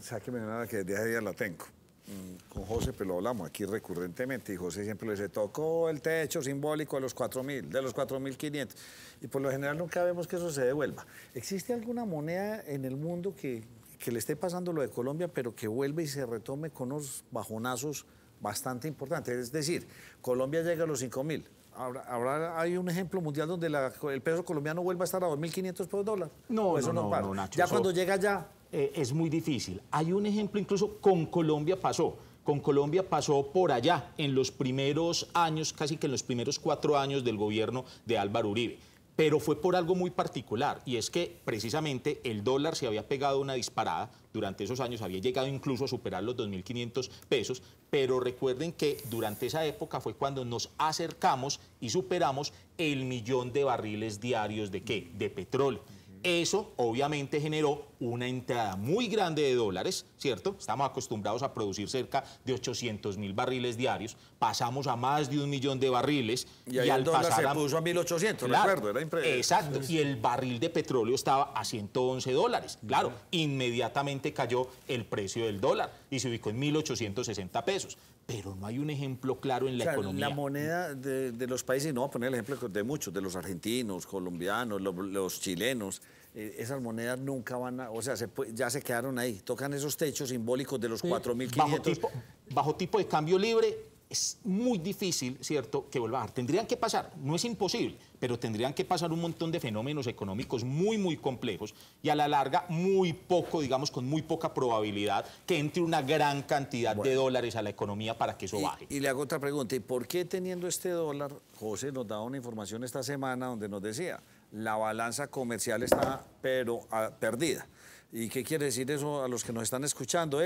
Sáqueme una que de día la tengo. Con José, pero lo hablamos aquí recurrentemente, y José siempre le dice, tocó el techo simbólico de los 4.000, de los 4.500, y por lo general nunca vemos que eso se devuelva. ¿Existe alguna moneda en el mundo que le esté pasando lo de Colombia, pero que vuelva y se retome con unos bajonazos bastante importantes? Es decir, Colombia llega a los 5.000. ¿Hay un ejemplo mundial donde el peso colombiano vuelva a estar a 2.500 por dólar? No, no, Nacho. Ya cuando llega allá... es muy difícil. Hay un ejemplo, incluso con Colombia pasó. Con Colombia pasó por allá, en los primeros años, casi que en los primeros 4 años del gobierno de Álvaro Uribe. Pero fue por algo muy particular, y es que precisamente el dólar se había pegado una disparada durante esos años, había llegado incluso a superar los 2.500 pesos, pero recuerden que durante esa época fue cuando nos acercamos y superamos el 1.000.000 de barriles diarios ¿de qué? De petróleo. Eso obviamente generó una entrada muy grande de dólares, ¿cierto? Estamos acostumbrados a producir cerca de 800.000 barriles diarios, pasamos a más de 1.000.000 de barriles. Y ahí el dólar se puso a 1.800, claro, recuerdo, era impresionante. Exacto, y el barril de petróleo estaba a 111 dólares. Claro, inmediatamente cayó el precio del dólar y se ubicó en 1.860 pesos. Pero no hay un ejemplo claro en la economía. La moneda de los países, no voy a poner el ejemplo de muchos, de los argentinos, colombianos, los chilenos, esas monedas nunca van a, o sea, ya se quedaron ahí, tocan esos techos simbólicos de los 4.500. Bajo tipo de cambio libre es muy difícil, ¿cierto?, que vuelva a bajar. Tendrían que pasar, no es imposible, pero tendrían que pasar un montón de fenómenos económicos muy complejos y a la larga muy poco, digamos, con muy poca probabilidad que entre una gran cantidad de dólares a la economía para que eso baje. Y le hago otra pregunta, ¿y por qué teniendo este dólar, José nos daba una información esta semana donde nos decía, la balanza comercial está perdida? ¿Y qué quiere decir eso a los que nos están escuchando?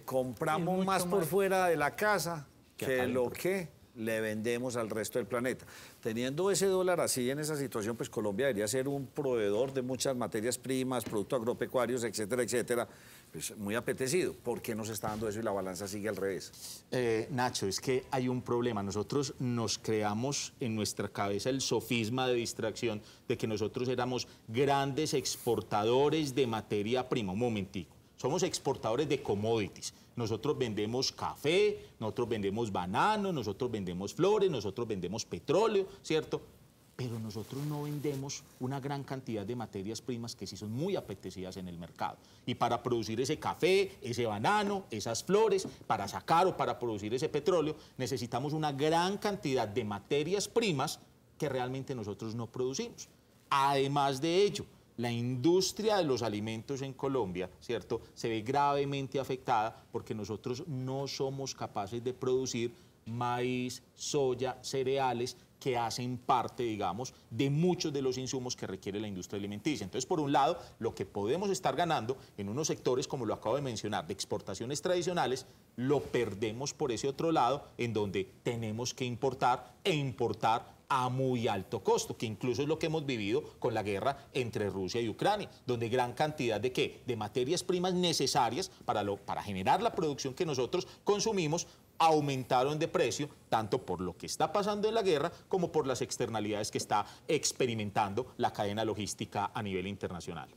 Compramos más por fuera de la casa que lo que le vendemos al resto del planeta. Teniendo ese dólar así en esa situación, pues Colombia debería ser un proveedor de muchas materias primas, productos agropecuarios, etcétera, etcétera, pues muy apetecido. ¿Por qué nos está dando eso y la balanza sigue al revés? Nacho, es que hay un problema. Nosotros nos creamos en nuestra cabeza el sofisma de distracción de que nosotros éramos grandes exportadores de materia prima. Un momentico. Somos exportadores de commodities. Nosotros vendemos café, nosotros vendemos banano, nosotros vendemos flores, nosotros vendemos petróleo, ¿cierto? Pero nosotros no vendemos una gran cantidad de materias primas que sí son muy apetecidas en el mercado. Y para producir ese café, ese banano, esas flores, para sacar o para producir ese petróleo, necesitamos una gran cantidad de materias primas que realmente nosotros no producimos. Además de ello, la industria de los alimentos en Colombia, ¿cierto?, se ve gravemente afectada porque nosotros no somos capaces de producir maíz, soya, cereales que hacen parte, digamos, de muchos de los insumos que requiere la industria alimenticia. Entonces, por un lado, lo que podemos estar ganando en unos sectores, como lo acabo de mencionar, de exportaciones tradicionales, lo perdemos por ese otro lado, en donde tenemos que importar e importar a muy alto costo, que incluso es lo que hemos vivido con la guerra entre Rusia y Ucrania, donde gran cantidad de ¿qué? De materias primas necesarias para generar la producción que nosotros consumimos aumentaron de precio, tanto por lo que está pasando en la guerra como por las externalidades que está experimentando la cadena logística a nivel internacional.